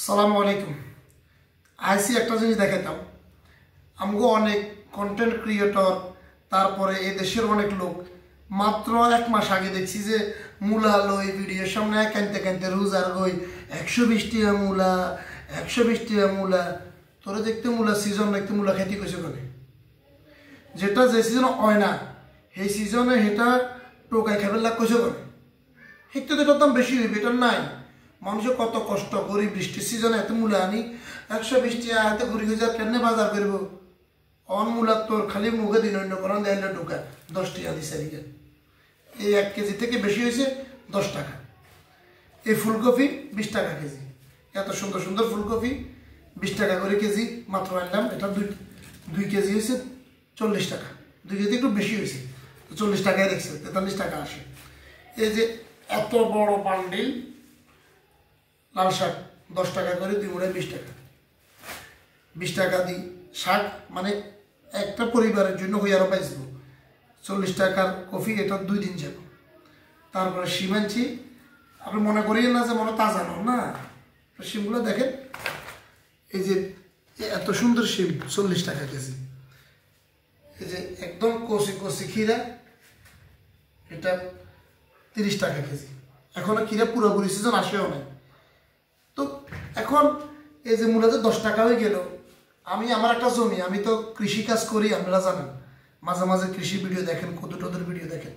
আসসালামু আলাইকুম। আইসি একটা জিনিস দেখাতাম, আমগো অনেক কন্টেন্ট ক্রিয়েটর, তারপরে এই দেশের অনেক লোক মাত্র 1 মাস আগে দেখছি যে মূলা লই ভিডিওর সামনে কানতে কানতে রোজার গই 120 টাকা মূলা 120 টাকা মূলা। তোরা দেখতে মূলা সিজন দেখতে মূলা খেতে কইছে কোনে, যেটা যে সিজন হয় না সেই সিজনে সেটা টোকাই খাবার লাগ কইছে কোনে। সেটা তো দাম বেশি হইবে, এটা নাই। মানুষের কত কষ্ট করি বৃষ্টির সিজনে এত মূলা আনি 120 টাকা হাতে ঘুরি ঘুরি কেন বাজার করবো। অন মূলা তোর খালি মুখে দিন অন্য করেন দেয় ঢুকা 10 টাকা দিছে। এই 1 কেজি থেকে বেশি হয়েছে 10 টাকা। এই ফুলকপি 20 টাকা কেজি, এত সুন্দর সুন্দর ফুলকপি 20 টাকা করে কেজি মাত্র আনলাম। এটা 2 কেজি হয়েছে 40 টাকা, 2 কেজি একটু বেশি হয়েছে 40 টাকায় রেখেছে, 43 টাকা আসে। এই যে এত বড় বান্ডিল লাল শাক 10 টাকা করে, 2 মুড়ায় 20 টাকা, 20 টাকা দিই শাক, মানে একটা পরিবারের জন্য হয়ে আরো পাইছিল। 40 টাকার কফি, এটা 2 দিন যাব। তারপরে শিম আনছি, আপনি মনে করিয়েন না যে মনে তাজা না, শিমগুলো দেখেন। এই যে এত সুন্দর শিম 40 টাকা কেজি। এই যে একদম কচি কচি ক্ষীরা, এটা 30 টাকা কেজি। এখনো ক্ষীরা পুরোপুরি সিজন আসেও নাই। তো এখন এই যে মূলত 10 টাকা হয়ে গেল। আমি আমার একটা জমি, আমি তো কৃষিকাজ করি, আপনারা জানেন, মাঝে মাঝে কৃষি ভিডিও দেখেন, কদুটদের ভিডিও দেখেন।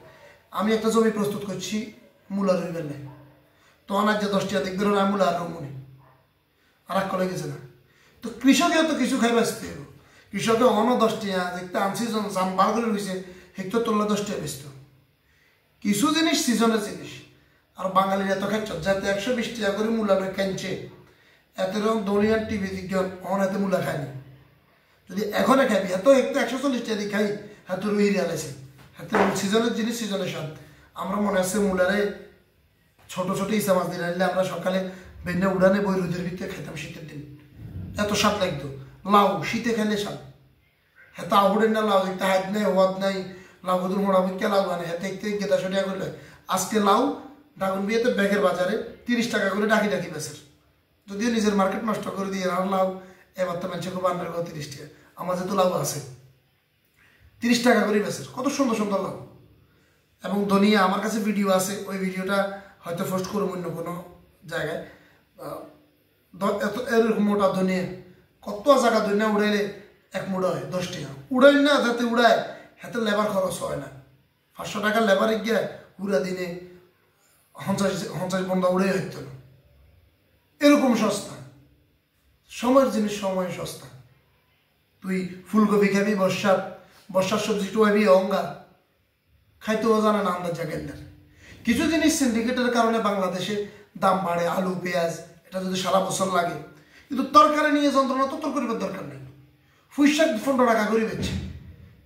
আমি একটা জমি প্রস্তুত করছি মূলা রইবেন না, তো অনার যে 10 টাকা দেখবে না মূলা আর রমনি আর এক কলে গেছে না। তো কৃষকেও তো কিছু খাই বাঁচতে হবে। কৃষকে অন্য 10 টাকা দেখতে আনছি জান বার করে রয়েছে, হেক্টর তোলা 10 টাকা বেচত। কিছু জিনিস সিজনের জিনিস, আর বাঙালির এত খাচ্ছ যাতে 120 টাকা করে মূলা লই কানছে, এত রকম দলিয়ান টিভি দিজ্ঞান অন এত মূলা খায়নি। যদি এখনে খাবি এত একটু 140 টাকা দিয়ে খাই, হাত রুই রিয়ালাইছে হাতে সিজনের জিনিস সিজনের স্বাদ। আমরা মনে আছে মূলারে ছোট ছোট ইসা মাছ দিয়ে রাখলে আমরা সকালে বেন্যা উড়ানে বই রোদের ভিতরে খেতাম শীতের দিন, এত স্বাদ লাগতো। লাউ শীতে খেলে স্বাদ, হ্যাঁ তা আউড়েন না লাউ দেখতে হাত নাই হওয়াত নাই, লাউ কদুর মোড়া কে লাউ আনে হ্যাঁ দেখতে গেতা সরিয়া করলে। আজকে লাউ ডাগুন বিয়েতে ব্যাগের বাজারে 30 টাকা করে ডাকি ডাকি বেচের, যদিও নিজের মার্কেট নষ্ট করে দিয়ে আর লাউ এবার তো মানুষকে বান্নার করে 30 টাকা। আমার যেহেতু লাউ আছে 30 টাকা করে বেচের, কত সুন্দর সুন্দর লাউ। এবং ধনিয়া আমার কাছে ভিডিও আছে, ওই ভিডিওটা হয়তো পোস্ট করবো অন্য কোনো জায়গায়। এত এরকম মোটা ধনিয়া, কত জায়গা ধনিয়া উড়াইলে 1 মুড়া হয় 10 টাকা। উড়াই না যাতে উড়ায় হাতে লেবার খরচ হয় না। 500 টাকার লেবারে গিয়ে পুরা দিনে 50 বন্ধা উড়ে হইতো না। এরকম সস্তা সময়ের জিনিস, সময় সস্তা। তুই ফুলকপি খাবি বর্ষার সবজি টুয়াবি অঙ্গা খাইতেও জানে না আন্দাজ জায়গার। কিছু জিনিস সিন্ডিকেটের কারণে বাংলাদেশে দাম বাড়ে, আলু পেঁয়াজ, এটা যদি সারা বছর লাগে। কিন্তু তরকারি নিয়ে যন্ত্রণা তো তোর করিবার দরকার নেই। পুঁই শাক 15 টাকা করে বেচছে,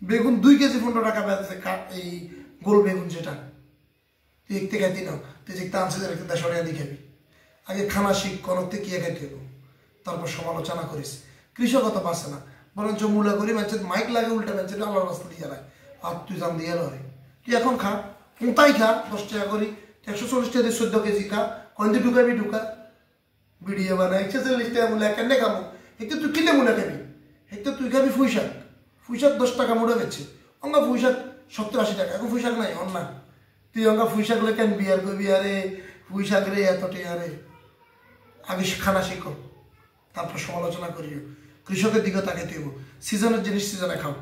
বেগুন 2 কেজি 15 টাকা বেচছে। এই গোল বেগুন যেটা তুই দেখতে খাইতি না, তুই দেখতে আনছে একটা সরিয়া দিয়ে খাবি। আগে খানা শিখ কনকতে কি খাইতে হইব, তারপর সমালোচনা করিস। কৃষকতা পাচ্ছে না, বরঞ্চ মূলা করি মানুষের মাইক লাগে উল্টা মানুষের আল্লাহর রাস্তা দিয়ে যায়। আর তুই জান দিয়ে লড়ে, তুই এখন খা কোথায় খা 10 টাকা করি 140 টাকা দিয়ে 14 কেজি খা, কন্দে ঢুকাবি ঢুকা ভিডিও বানায় 140 টাকা মূলা কেন খাবো। একটু তুই কিনে মূলা খাবি, একটু তুই খাবি পুঁই শাক 10 টাকা মুড়ে বেচছে। অঙ্গা পুঁই শাক 70-80 টাকা, এখন পুঁই শাক নাই অন্য। তুই অঙ্গা পুঁই শাক কেন বিয়ার করবি? আরে পুঁই শাক রে এত টাকা রে। আগে খানা শিখো, তারপর সমালোচনা করিও। কৃষকের দিকে তাকে দিব, সিজনের জিনিস সিজনে খাও।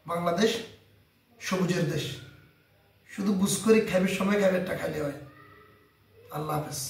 বাংলাদেশ সবুজের দেশ, শুধু বুঝ করে খাবির সময় খাবিরটা খাইলে হয়। আল্লাহ হাফেজ।